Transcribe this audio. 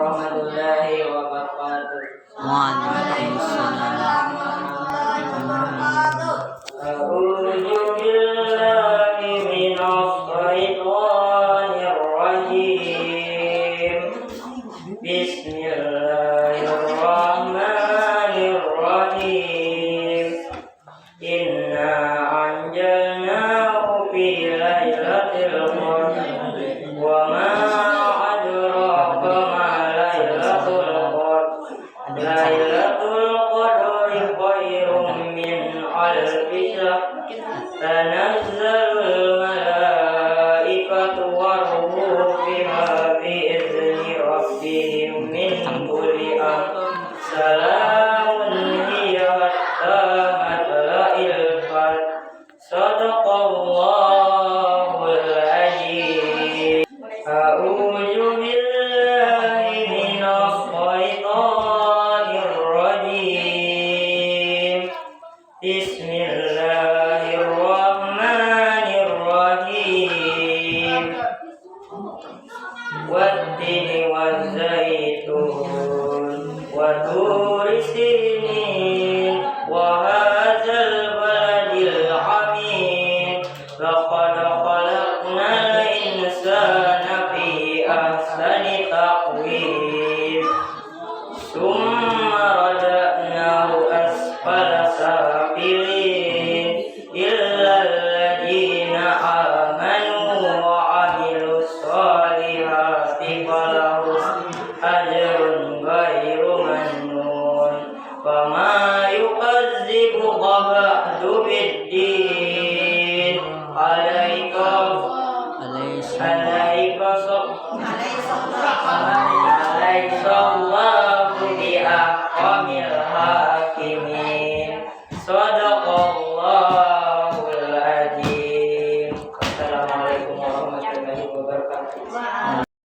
warahmatullahi wabarakatuh. Waalaikumsalam. A'udzu billahi minasy syaithanir rajim. Bismillahirrahmanirrahim. Inna anjalnahu fi lailatul qadr wa ma adraka ma lailatul qadr. Lailatul qadri khairum min alfi syahr. Tanazzalul malaikatu war-ruhu fiha bi'izni rabbihim min kulli amr. Salamun hiya hatta matla'il fajr. Shadaqallahul azim. A'udzu billahi minasy syaithanir rajim. Bismillahirrahmanirrahim. Wat-tini waz-zaitun wa turi sinin wa hadzal baladil hamid. Laqad khalaqnal insana fi ahsani taqwim. Summa rada'nahu asfala safilin illa alladhina amanu wa 'amilus solihati falahum ajrun ghairu mamnun. Fama yukazzibuka ba'du biddin. Alaika Alaihissallahu bi'ahkamil hakimin. Shadaqallahul azim. Assalamualaikum warahmatullahi wabarakatuh.